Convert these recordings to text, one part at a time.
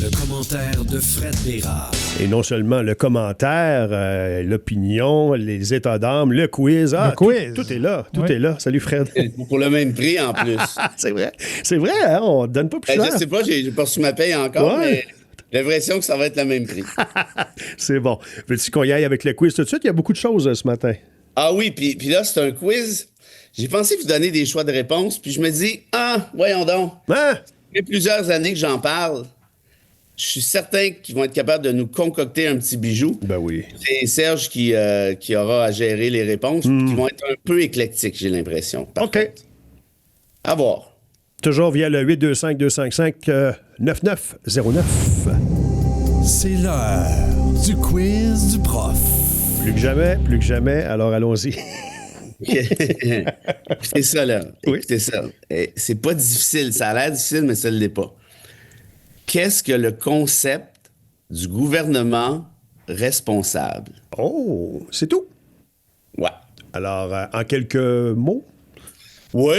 Le commentaire de Fred Bérard. Et non seulement le commentaire, l'opinion, les états d'âme, le quiz. Le quiz. Tout est là. Tout est là. Salut Fred. Pour le même prix, en plus. C'est vrai. C'est vrai, hein? On ne donne pas plus cher. Je sais pas, j'ai pas reçu ma paye encore, mais j'ai l'impression que ça va être le même prix. C'est bon. Veux-tu qu'on y aille avec le quiz tout de suite? Il y a beaucoup de choses ce matin. Ah oui, puis là, c'est un quiz. J'ai pensé vous donner des choix de réponse, puis je me dis, voyons donc. Hein? Ça fait plusieurs années que j'en parle. Je suis certain qu'ils vont être capables de nous concocter un petit bijou. Ben oui. C'est Serge qui aura à gérer les réponses, puis qui vont être un peu éclectiques, j'ai l'impression. OK. À voir. Toujours via le 825-255-9909. C'est l'heure du quiz du prof. Plus que jamais, alors allons-y. Écoutez ça, là. Oui. Écoutez ça. C'est pas difficile. Ça a l'air difficile, mais ça ne l'est pas. Qu'est-ce que le concept du gouvernement responsable? Oh, c'est tout. Ouais. Alors, en quelques mots? Oui,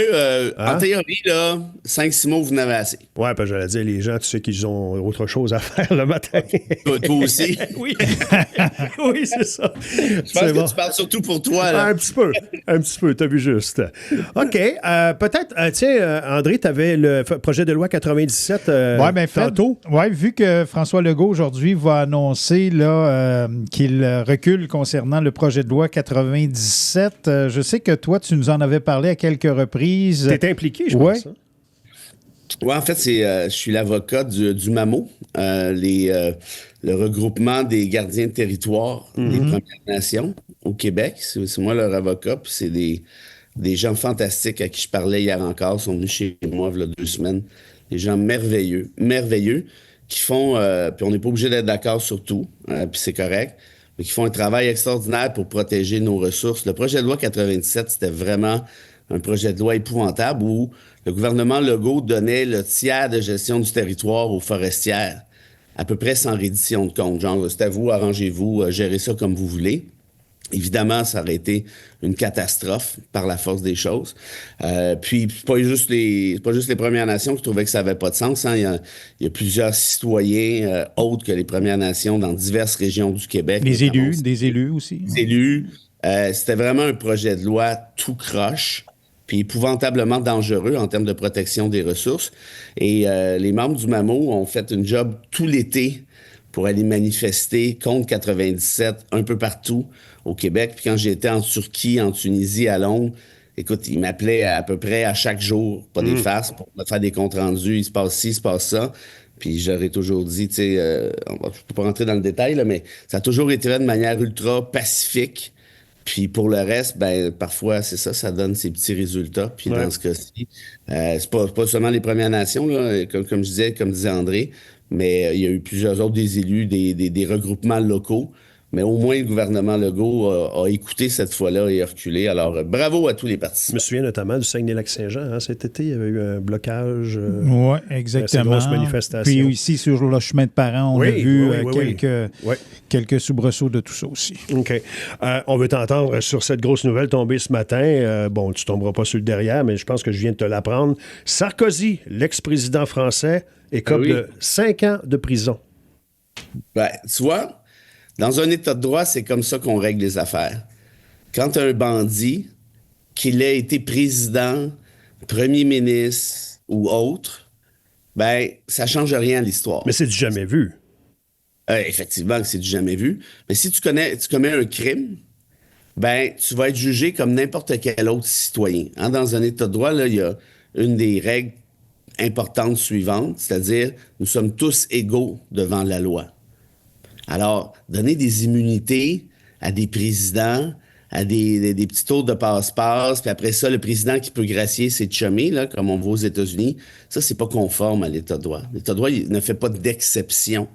en théorie, là, 5-6 mots, vous en avez assez. Ouais, parce que j'allais dire, les gens, tu sais qu'ils ont autre chose à faire le matin. Toi aussi. Oui. Oui, c'est ça. Je pense que tu parles surtout pour toi, là. Un petit peu, t'as vu juste. OK, peut-être, tiens, André, t'avais le projet de loi 97 tantôt. Oui, vu que François Legault, aujourd'hui, va annoncer là, qu'il recule concernant le projet de loi 97, je sais que toi, tu nous en avais parlé à quelques reprises. T'es impliqué, je pense. Hein? Oui, en fait, je suis l'avocat du MAMO, le regroupement des gardiens de territoire des Premières Nations au Québec. C'est moi leur avocat, puis c'est des gens fantastiques à qui je parlais hier encore. Ils sont venus chez moi il y a 2 semaines. Des gens merveilleux, qui font, puis on n'est pas obligé d'être d'accord sur tout, puis c'est correct, mais qui font un travail extraordinaire pour protéger nos ressources. Le projet de loi 97, c'était vraiment un projet de loi épouvantable où le gouvernement Legault donnait le tiers de gestion du territoire aux forestières, à peu près sans reddition de compte. Genre, c'est à vous, arrangez-vous, gérez ça comme vous voulez. Évidemment, ça aurait été une catastrophe par la force des choses. Puis, c'est pas juste les Premières Nations qui trouvaient que ça n'avait pas de sens. Hein. Il y a plusieurs citoyens autres que les Premières Nations dans diverses régions du Québec. Des élus aussi. Des élus. C'était vraiment un projet de loi tout croche, puis épouvantablement dangereux en termes de protection des ressources. Et les membres du MAMO ont fait une job tout l'été pour aller manifester contre 97 un peu partout au Québec. Puis quand j'étais en Turquie, en Tunisie, à Londres, écoute, ils m'appelaient à peu près à chaque jour, pas des farces, pour me faire des comptes rendus. Il se passe ci, il se passe ça. Puis j'aurais toujours dit, tu sais, je peux pas rentrer dans le détail, là, mais ça a toujours été fait de manière ultra pacifique. Puis pour le reste, ben parfois, c'est ça donne ses petits résultats. Puis dans ce cas-ci, c'est pas seulement les Premières Nations, là, comme disait André, mais il y a eu plusieurs autres des élus, des regroupements locaux. Mais au moins, le gouvernement Legault a écouté cette fois-là et a reculé. Alors, bravo à tous les participants. Je me souviens notamment du Saguenay-Lac-Saint-Jean. Hein, cet été, il y avait eu un blocage. Oui, exactement. Une grosse manifestation. Puis ici, sur le chemin de Parent, on a vu quelques soubresauts de tout ça aussi. OK. On veut t'entendre sur cette grosse nouvelle tombée ce matin. Bon, tu tomberas pas sur le derrière, mais je pense que je viens de te l'apprendre. Sarkozy, l'ex-président français, écope de 5 ans de prison. Ben, tu vois, dans un état de droit, c'est comme ça qu'on règle les affaires. Quand tu as un bandit, qu'il ait été président, premier ministre ou autre, ben, ça change rien à l'histoire. Mais c'est du jamais vu. Effectivement, c'est du jamais vu. Mais si tu commets un crime, ben, tu vas être jugé comme n'importe quel autre citoyen. Hein, dans un état de droit, là, il y a une des règles importantes suivantes, c'est-à-dire, nous sommes tous égaux devant la loi. Alors, donner des immunités à des présidents, à des petits tours de passe-passe, puis après ça, le président qui peut gracier ses chummies, là, comme on voit aux États-Unis, ça, c'est pas conforme à l'État de droit. L'État de droit, il ne fait pas d'exception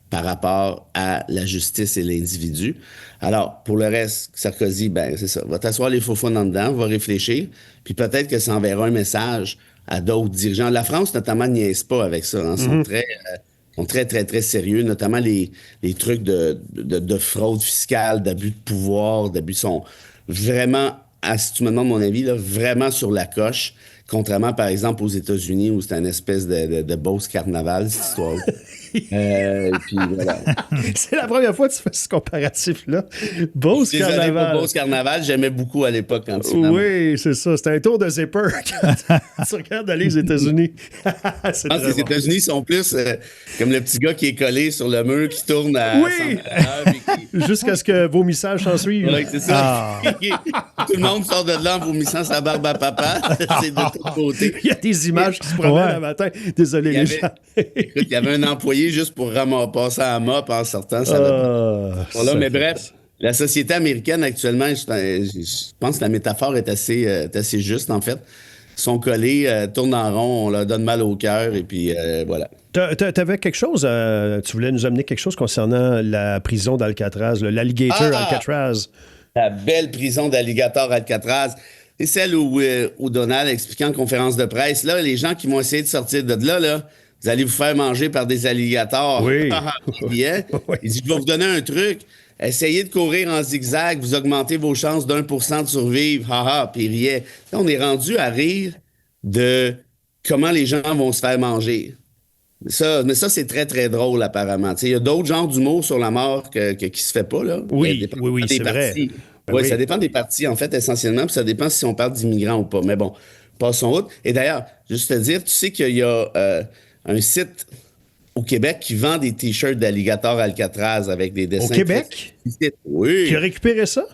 par rapport à la justice et l'individu. Alors, pour le reste, Sarkozy, ben c'est ça. Va t'asseoir les faux en dedans, va réfléchir, puis peut-être que ça enverra un message à d'autres dirigeants. La France, notamment, niaise pas avec ça. Hein, sont très, très, très sérieux, notamment les trucs de fraude fiscale, d'abus de pouvoir, d'abus sont vraiment, si tu me demandes mon avis, là, vraiment sur la coche, contrairement, par exemple, aux États-Unis, où c'est une espèce de Beauce carnaval, cette histoire. Puis voilà. C'est la première fois que tu fais ce comparatif-là. Beauce Désolé Carnaval. pour Beauce Carnaval, j'aimais beaucoup à l'époque quand tu m'as- Oui, c'est ça. C'était un tour de zipper quand tu regardes aller aux États-Unis. C'est Je pense que très les bon. États-Unis sont plus comme le petit gars qui est collé sur le mur, qui tourne à Oui! 100 à l'heure, puis qui- Jusqu'à ce que vos messages s'en suivent. Ouais, c'est ça. Tout le monde sort de là en vomissant sa barbe à papa. C'est de tous côtés. Il y a des images qui se promènent Ouais. le matin. Désolé, Il y les avait- gens. Écoute, il y avait un employé juste pour passer à mop en sortant. Ça Voilà, mais bref, la société américaine actuellement, je pense que la métaphore est assez juste, en fait. Ils sont collés, tournent en rond, on leur donne mal au cœur, et puis voilà. T'avais quelque chose, tu voulais nous amener quelque chose concernant la prison d'Alcatraz, l'alligator Alcatraz. La belle prison d'Alligator Alcatraz. C'est celle où Donald expliquait en conférence de presse, là, les gens qui vont essayer de sortir de là, vous allez vous faire manger par des alligators. Oui. Bien. Oui. Il dit, je vais vous donner un truc. Essayez de courir en zigzag, vous augmentez vos chances d'1% de survivre. Puis il riait. Là, on est rendu à rire de comment les gens vont se faire manger. Mais ça, c'est très, très drôle, apparemment. Il y a d'autres genres d'humour sur la mort qui se fait pas, là. Oui, Ça dépend oui, des c'est vrai. parties. Ben Oui, oui. ça dépend des parties, en fait, essentiellement, puis ça dépend si on parle d'immigrants ou pas. Mais bon, passons outre. Et d'ailleurs, juste te dire, tu sais qu'il y a un site au Québec qui vend des T-shirts d'alligator Alcatraz avec des dessins. Au Québec? Très- Oui. Qui a récupéré ça?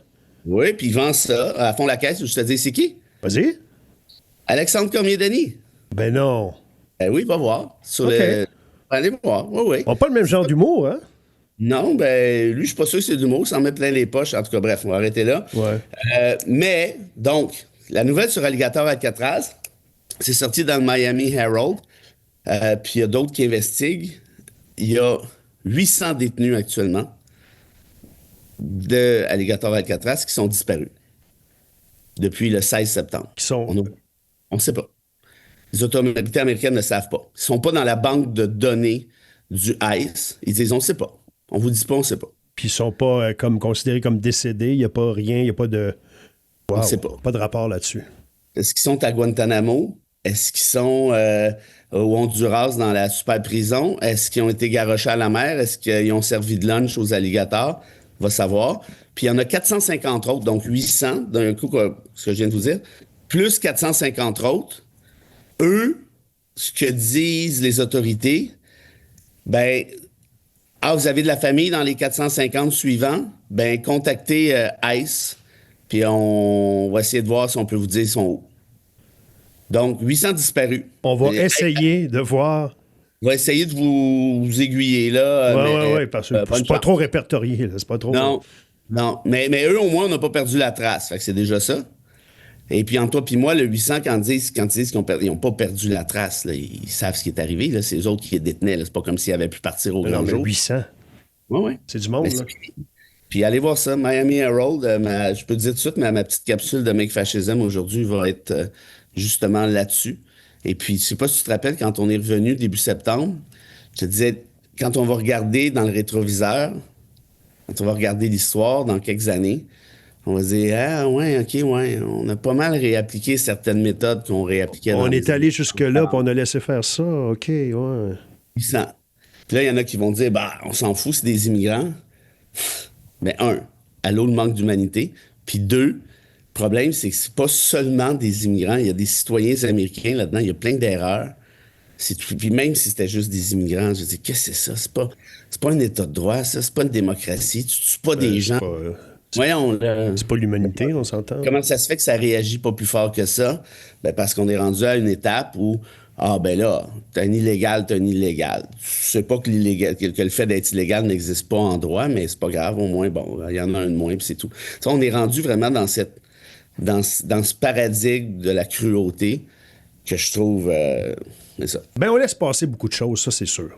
Oui, puis ils vendent ça à fond la caisse. Je te dis, c'est qui? Vas-y. Alexandre Cormier-Denis. Ben non. Ben oui, va voir. OK. Allez voir. Oui, oui. On n'a pas le même genre d'humour, hein? Non, ben lui, je suis pas sûr que c'est du mot, ça en met plein les poches. En tout cas, bref, on va arrêter là. Ouais. Mais, donc, la nouvelle sur Alligator Alcatraz, c'est sorti dans le Miami Herald. Puis il y a d'autres qui investiguent. Il y a 800 détenus actuellement de Alligator Alcatraz qui sont disparus depuis le 16 septembre. Qui sont. On ne sait pas. Les autorités américaines ne savent pas. Ils ne sont pas dans la banque de données du ICE. Ils disent, on ne sait pas. On vous dit pas, on ne sait pas. Puis ils sont pas comme considérés comme décédés. Il n'y a pas rien, il n'y a pas de. Wow, On sait pas. Pas de rapport là-dessus. Est-ce qu'ils sont à Guantanamo? Est-ce qu'ils sont au Honduras dans la super prison? Est-ce qu'ils ont été garochés à la mer? Est-ce qu'ils ont servi de lunch aux alligators? On va savoir. Puis il y en a 450 autres, donc 800 d'un coup, ce que je viens de vous dire, plus 450 autres. Eux, ce que disent les autorités, ben, vous avez de la famille dans les 450 suivants, ben, contactez ICE, puis on va essayer de voir si on peut vous dire ils sont où. Donc, 800 disparus. On va Et- essayer de voir. On va essayer de vous aiguiller, là. Oui, parce que bonne c'est pas chance. trop répertorié. Là, c'est pas trop. Non. Mais eux, au moins, on n'a pas perdu la trace. Fait que c'est déjà ça. Et puis, entre toi et moi, le 800, quand ils disent qu'ils n'ont pas perdu la trace, là, ils savent ce qui est arrivé. Là, c'est eux autres qui les détenaient. Là. C'est pas comme s'ils avaient pu partir au Non, grand mais jour. 800. Oui. C'est du monde, Mais là. Puis allez voir ça, Miami Herald. Je peux te dire tout de suite, ma petite capsule de Make Fascism aujourd'hui va être justement là-dessus. Et puis, je sais pas si tu te rappelles, quand on est revenu début septembre, je te disais, quand on va regarder dans le rétroviseur, quand on va regarder l'histoire dans quelques années, on va se dire, on a pas mal réappliqué certaines méthodes qu'on réappliquait dans On les est allé jusque-là, puis on a laissé faire ça. OK, ouais. 800. Puis là, il y en a qui vont dire, on s'en fout, c'est des immigrants. Mais allô, le manque d'humanité. Puis deux, le problème, c'est que c'est pas seulement des immigrants, il y a des citoyens américains là-dedans, il y a plein d'erreurs. Puis même si c'était juste des immigrants, je dis, qu'est-ce que c'est ça? C'est pas un état de droit, ça, c'est pas une démocratie, tu tues pas des gens. Voyons, là. C'est pas l'humanité, on s'entend. Comment ça se fait que ça réagit pas plus fort que ça? Ben parce qu'on est rendu à une étape où, t'as un illégal. Tu sais pas que le fait d'être illégal n'existe pas en droit, mais c'est pas grave, au moins, il y en a un de moins, puis c'est tout. Ça, on est rendu vraiment dans ce paradigme de la cruauté que je trouve, c'est ça. Ben, on laisse passer beaucoup de choses, ça, c'est sûr.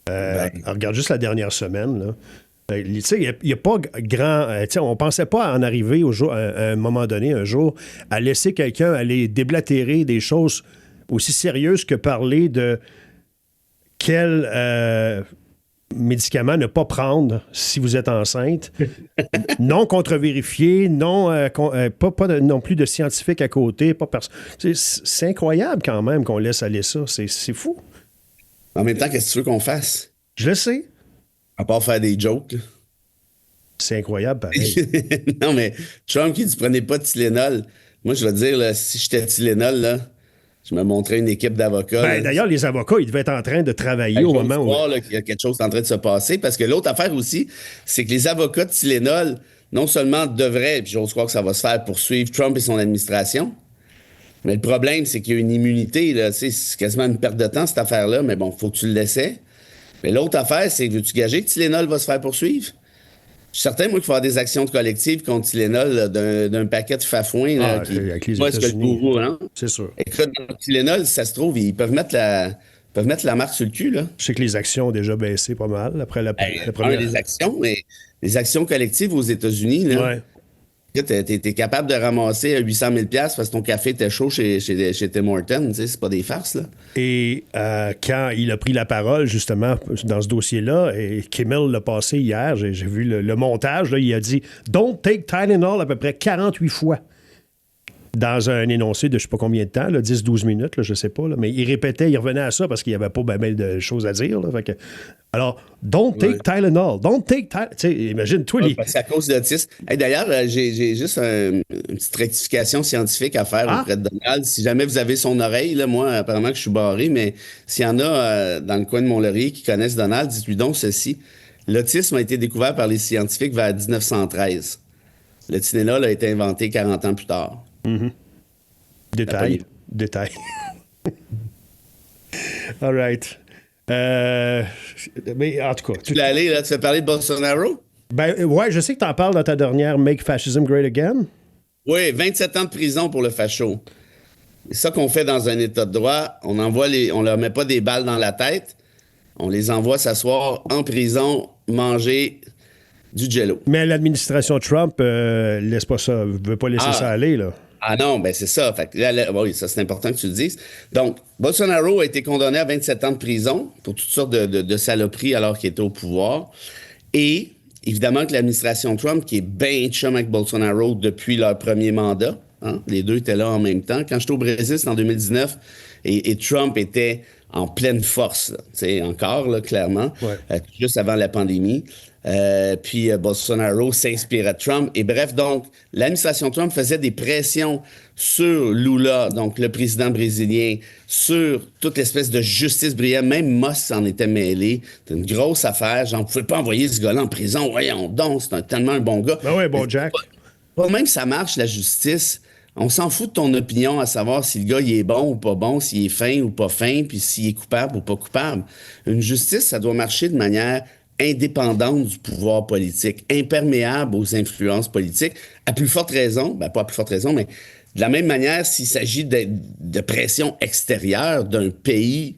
Regarde juste la dernière semaine, là. Tu sais, il n'y a pas grand... on pensait pas en arriver à un moment donné, un jour, à laisser quelqu'un aller déblatérer des choses aussi sérieuses que parler de quel médicament ne pas prendre si vous êtes enceinte, non contre-vérifié, non, pas non plus de scientifique à côté. C'est incroyable quand même qu'on laisse aller ça. C'est fou. En même temps, qu'est-ce que tu veux qu'on fasse? Je le sais. À part faire des jokes, là. C'est incroyable, pareil. Non, mais Trump qui dit prenez pas de Tylenol. Moi, je veux dire, là, si j'étais Tylenol, là, je me montrais une équipe d'avocats. Ben, d'ailleurs, les avocats, ils devaient être en train de travailler au moment où... croire qu'il y a quelque chose en train de se passer. Parce que l'autre affaire aussi, c'est que les avocats de Tylenol, non seulement devraient, puis j'ose croire que ça va se faire, poursuivre Trump et son administration, mais le problème, c'est qu'il y a une immunité. Là, c'est quasiment une perte de temps, cette affaire-là. Mais bon, il faut que tu le laissais. Mais l'autre affaire, c'est veux-tu gager que Tylenol va se faire poursuivre? Je suis certain, moi, qu'il faut avoir des actions de collective contre Tylenol là, d'un paquet de fafouins là, qui avec les voient ce que le États-Unis. gourou, hein? C'est sûr. Écoute, dans Tylenol, si ça se trouve, ils peuvent mettre la marque sur le cul, là. Je sais que les actions ont déjà baissé pas mal après la première... Les actions, mais les actions collectives aux États-Unis, là, Ouais. t'es capable de ramasser 800 000 $ parce que ton café était chaud chez Tim Hortons, tu sais, c'est pas des farces, là. Et quand il a pris la parole, justement, dans ce dossier-là, et Kimmel l'a passé hier, j'ai vu le montage, là, il a dit « Don't take Tylenol » à peu près 48 fois dans un énoncé de je sais pas combien de temps, 10-12 minutes, là, je sais pas, là, mais il répétait, il revenait à ça parce qu'il n'y avait pas ben de choses à dire. Là, fait que, alors, don't take Tylenol, don't take Tylenol. Tu sais, imagine-toi les... C'est à cause d'autisme. Hey, d'ailleurs, j'ai juste une petite rectification scientifique à faire auprès de Donald. Si jamais vous avez son oreille, là, moi, apparemment que je suis barré, mais s'il y en a dans le coin de Mont-Laurier qui connaissent Donald, dites-lui donc ceci. L'autisme a été découvert par les scientifiques vers 1913. Le Tylenol a été inventé 40 ans plus tard. Détail. All right. Mais en tout cas... Tu l'as allé, là, tu veux parler de Bolsonaro? Ben, ouais, je sais que tu en parles dans ta dernière Make Fascism Great Again. Oui, 27 ans de prison pour le facho. C'est ça qu'on fait dans un État de droit. On leur met pas des balles dans la tête. On les envoie s'asseoir en prison, manger du jello. Mais l'administration Trump laisse pas ça, veut pas laisser ça aller, là. Ah non, ben c'est ça. Fait que oui, ça c'est important que tu le dises. Donc, Bolsonaro a été condamné à 27 ans de prison pour toutes sortes de saloperies alors qu'il était au pouvoir. Et évidemment que l'administration Trump, qui est bien chum avec Bolsonaro depuis leur premier mandat, hein, les deux étaient là en même temps. Quand j'étais au Brésil, c'était en 2019, et Trump était en pleine force, encore, là, clairement, juste avant la pandémie. Puis Bolsonaro s'inspirait de Trump. Et bref, donc, l'administration Trump faisait des pressions sur Lula, donc le président brésilien, sur toute l'espèce de justice brillante. Même Moss s'en était mêlé. C'était une grosse affaire. Genre, on ne pouvait pas envoyer ce gars-là en prison. Voyons donc, c'est tellement un bon gars. Ben ouais, bon Jack. Pas même que ça marche, la justice. On s'en fout de ton opinion à savoir si le gars il est bon ou pas bon, s'il est fin ou pas fin, puis s'il est coupable ou pas coupable. Une justice, ça doit marcher de manière indépendante du pouvoir politique, imperméable aux influences politiques, à plus forte raison, ben pas à plus forte raison, mais de la même manière s'il s'agit de pression extérieure d'un pays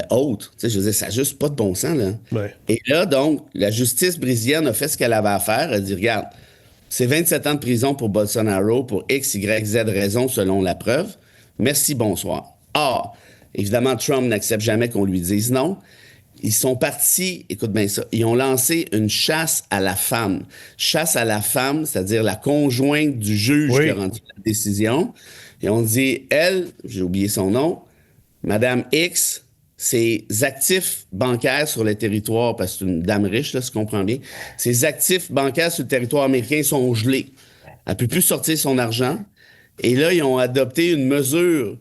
autre. Tu sais, je veux dire, ça n'a juste pas de bon sens, là. Ouais. Et là, donc, la justice brésilienne a fait ce qu'elle avait à faire. Elle a dit, regarde, c'est 27 ans de prison pour Bolsonaro pour X, Y, Z raison selon la preuve. Merci, bonsoir. Or, évidemment, Trump n'accepte jamais qu'on lui dise non. Ils sont partis, écoute bien ça, ils ont lancé une chasse à la femme. Chasse à la femme, c'est-à-dire la conjointe du juge qui a rendu la décision. Et on dit, elle, j'ai oublié son nom, Madame X, ses actifs bancaires sur le territoire, parce que c'est une dame riche, là, si tu comprends bien, ses actifs bancaires sur le territoire américain sont gelés. Elle ne peut plus sortir son argent. Et là, ils ont adopté une mesure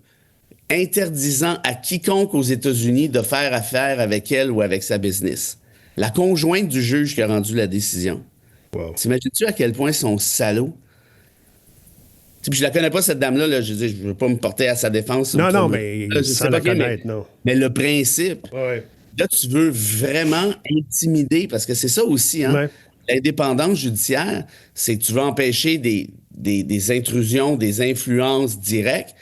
interdisant à quiconque aux États-Unis de faire affaire avec elle ou avec sa business. La conjointe du juge qui a rendu la décision. Wow. T'imagines-tu à quel point ils sont salauds? Puis je la connais pas, cette dame-là. Là, je veux pas me porter à sa défense. Non, mais là, sans la connaître, non. Mais le principe, Ouais. là, tu veux vraiment intimider, parce que c'est ça aussi, hein? Ouais. L'indépendance judiciaire, c'est que tu veux empêcher des intrusions, des influences directes,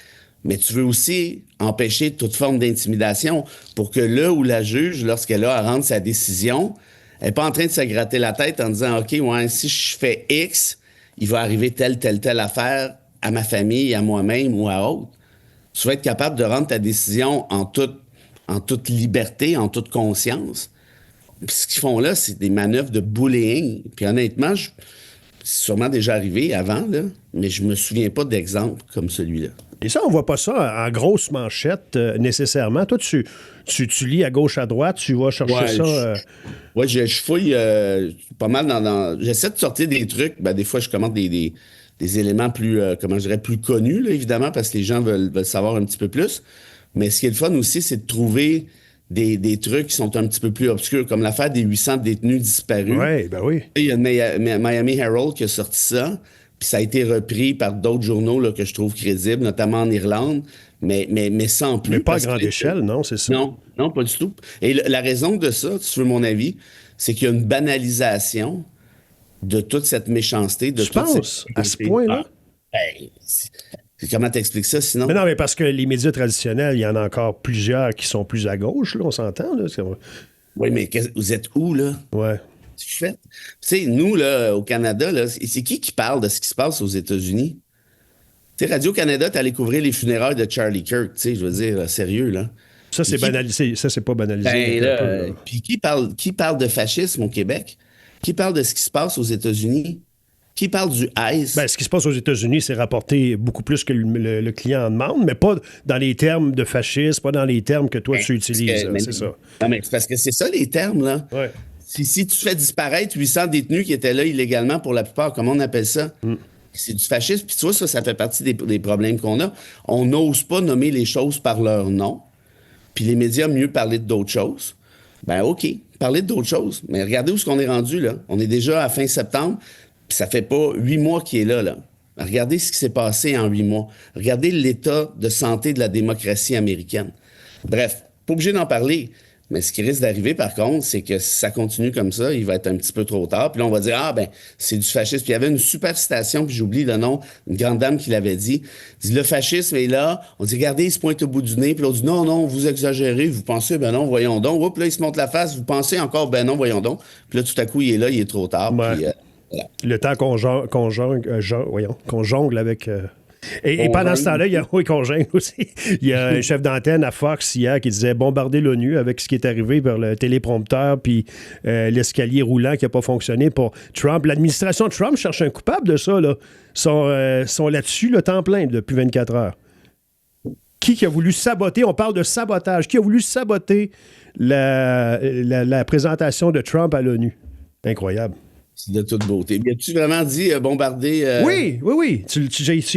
mais tu veux aussi empêcher toute forme d'intimidation pour que le ou la juge, lorsqu'elle a à rendre sa décision, elle n'est pas en train de se gratter la tête en disant « OK, ouais, si je fais X, il va arriver telle affaire à ma famille, à moi-même ou à autre. » Tu vas être capable de rendre ta décision en toute liberté, en toute conscience. Puis ce qu'ils font là, c'est des manœuvres de bullying. Puis honnêtement, c'est sûrement déjà arrivé avant, là, mais je me souviens pas d'exemple comme celui-là. Et ça, on voit pas ça en grosse manchette nécessairement. Toi, tu lis à gauche, à droite, tu vas chercher ça. Oui, je fouille pas mal J'essaie de sortir des trucs. Ben, des fois, je commente des éléments plus, comment je dirais, plus connus, là, évidemment, parce que les gens veulent savoir un petit peu plus. Mais ce qui est le fun aussi, c'est de trouver des trucs qui sont un petit peu plus obscurs, comme l'affaire des 800 détenus disparus. Oui, ben oui. Il y a le Miami Herald qui a sorti ça. Puis ça a été repris par d'autres journaux là, que je trouve crédibles, notamment en Irlande, mais sans plus. Mais pas à grande échelle, non, c'est ça? Non, pas du tout. Et la raison de ça, si tu veux mon avis, c'est qu'il y a une banalisation de toute cette méchanceté. Tu penses à ce point-là? Comment t'expliques ça, sinon? Mais non, mais parce que les médias traditionnels, il y en a encore plusieurs qui sont plus à gauche, là, on s'entend, là. Oui, mais vous êtes où, là? Ouais. Tu fais. Tu sais, nous, là, au Canada, là, c'est qui parle de ce qui se passe aux États-Unis? Tu sais, Radio-Canada, t'es allé couvrir les funérailles de Charlie Kirk, tu sais, je veux dire, sérieux, là. Ça, c'est banalisé. Ça, c'est pas banalisé. Puis qui parle de fascisme au Québec? Qui parle de ce qui se passe aux États-Unis? Qui parle du ICE? Ben, ce qui se passe aux États-Unis, c'est rapporté beaucoup plus que le client en demande, mais pas dans les termes de fascisme, pas dans les termes que toi, tu utilises. C'est ça. Non, mais c'est parce que c'est ça, les termes, là. Ouais. Si tu fais disparaître 800 détenus qui étaient là illégalement pour la plupart, comment on appelle ça? C'est du fascisme. Puis tu vois, ça fait partie des problèmes qu'on a. On n'ose pas nommer les choses par leur nom. Puis les médias, mieux parler d'autres choses. Ben OK, parler d'autres choses. Mais regardez où est-ce qu'on est rendu, là. On est déjà à fin septembre, puis ça fait pas 8 mois qu'il est là. Regardez ce qui s'est passé en 8 mois. Regardez l'état de santé de la démocratie américaine. Bref, pas obligé d'en parler. Mais ce qui risque d'arriver, par contre, c'est que si ça continue comme ça, il va être un petit peu trop tard. Puis là, on va dire, c'est du fascisme. Puis il y avait une super citation, puis j'oublie le nom, une grande dame qui l'avait dit. Elle dit, le fascisme est là. On dit, regardez, il se pointe au bout du nez. Puis l'autre dit, non, vous exagérez. Vous pensez, ben non, voyons donc. Oups, là, il se monte la face. Vous pensez encore, ben non, voyons donc. Puis là, tout à coup, il est là, il est trop tard. Ouais. Puis, voilà. Le temps qu'on jongle avec... Et pendant ce temps-là, il y a aussi. Il y a un chef d'antenne à Fox hier qui disait bombarder l'ONU avec ce qui est arrivé vers le téléprompteur puis l'escalier roulant qui n'a pas fonctionné pour Trump. L'administration de Trump cherche un coupable de ça. Là. Sont là-dessus le temps plein depuis 24 heures. Qui a voulu saboter? On parle de sabotage. Qui a voulu saboter la présentation de Trump à l'ONU? Incroyable. C'est de toute beauté. Mais as-tu vraiment dit bombarder... Oui. Tu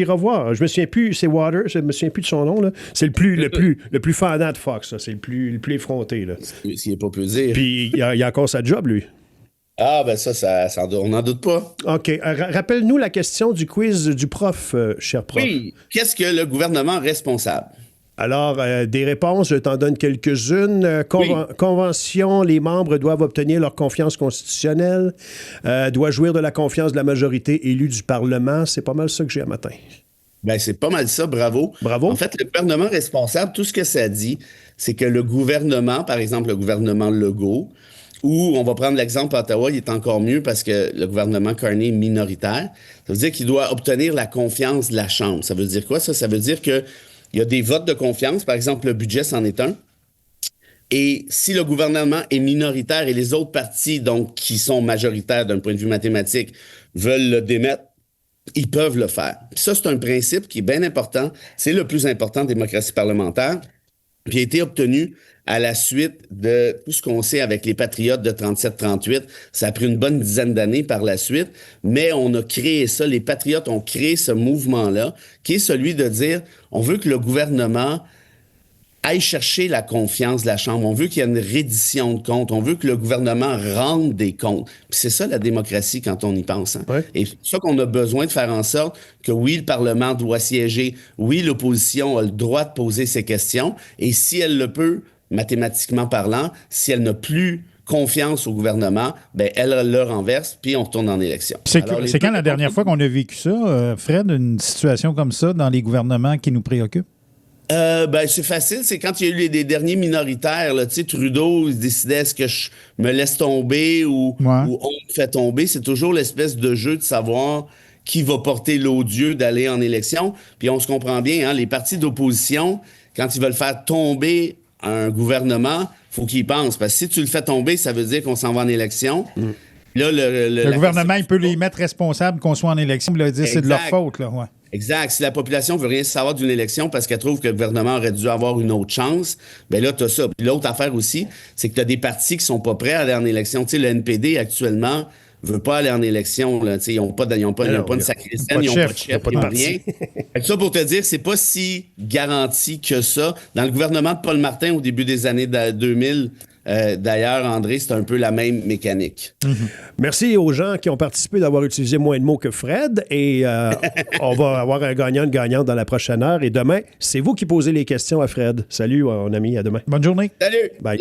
iras voir. Je me souviens plus, c'est Waters, je me souviens plus de son nom. Là. C'est le plus fendant de Fox. Là. C'est le plus effronté. Là. S'il n'est pas peu dire. Puis il a encore sa job, lui. Ah, ben on n'en doute pas. OK. Rappelle-nous la question du quiz du prof, cher prof. Oui. Qu'est-ce que le gouvernement responsable? Alors, des réponses, je t'en donne quelques-unes. Convention, les membres doivent obtenir leur confiance constitutionnelle, doit jouir de la confiance de la majorité élue du Parlement. C'est pas mal ça que j'ai à matin. Ben, c'est pas mal ça, bravo. Bravo. En fait, le gouvernement responsable, tout ce que ça dit, c'est que le gouvernement, par exemple le gouvernement Legault, ou on va prendre l'exemple Ottawa, il est encore mieux parce que le gouvernement Carney est minoritaire. Ça veut dire qu'il doit obtenir la confiance de la Chambre. Ça veut dire quoi, ça? Ça veut dire que il y a des votes de confiance, par exemple, le budget, c'en est un. Et si le gouvernement est minoritaire et les autres partis, donc, qui sont majoritaires d'un point de vue mathématique, veulent le démettre, ils peuvent le faire. Puis ça, c'est un principe qui est bien important. C'est le plus important en démocratie parlementaire, puis a été obtenu à la suite de tout ce qu'on sait avec les patriotes de 37-38. Ça a pris une bonne dizaine d'années par la suite, mais on a créé ça. Les patriotes ont créé ce mouvement-là, qui est celui de dire, on veut que le gouvernement aille chercher la confiance de la Chambre. On veut qu'il y ait une reddition de comptes. On veut que le gouvernement rende des comptes. Puis c'est ça, la démocratie, quand on y pense. Hein? Ouais. Et c'est ça qu'on a besoin de faire en sorte que, oui, le Parlement doit siéger. Oui, l'opposition a le droit de poser ses questions. Et si elle le peut, mathématiquement parlant, si elle n'a plus confiance au gouvernement, ben elle le renverse, puis on retourne en élection. C'est quand la dernière fois qu'on a vécu ça, Fred, une situation comme ça dans les gouvernements qui nous préoccupent? Ben, c'est facile. C'est quand il y a eu les derniers minoritaires, là, tu sais, Trudeau, il décidait est-ce que je me laisse tomber ou on me fait tomber. C'est toujours l'espèce de jeu de savoir qui va porter l'odieux d'aller en élection. Puis on se comprend bien, hein, les partis d'opposition, quand ils veulent faire tomber un gouvernement, faut qu'ils y pensent. Parce que si tu le fais tomber, ça veut dire qu'on s'en va en élection. Là, le gouvernement, il peut les mettre responsables qu'on soit en élection, il leur dire c'est de leur faute. Là. Ouais. Exact. Si la population veut rien savoir d'une élection parce qu'elle trouve que le gouvernement aurait dû avoir une autre chance, ben là, tu as ça. Puis l'autre affaire aussi, c'est que tu as des partis qui sont pas prêts à aller en élection. Tu sais, le NPD, actuellement, veut pas aller en élection. Là. Tu sais, ils n'ont pas de sacré-scène, ils n'ont pas de chef, ils n'ont rien. Fait que ça, pour te dire, c'est pas si garanti que ça. Dans le gouvernement de Paul Martin, au début des années 2000, d'ailleurs, André, c'est un peu la même mécanique. Merci aux gens qui ont participé d'avoir utilisé moins de mots que Fred. Et on va avoir un gagnant, une gagnante dans la prochaine heure. Et demain, c'est vous qui posez les questions à Fred. Salut, mon ami. À demain. Bonne journée. Salut! Bye.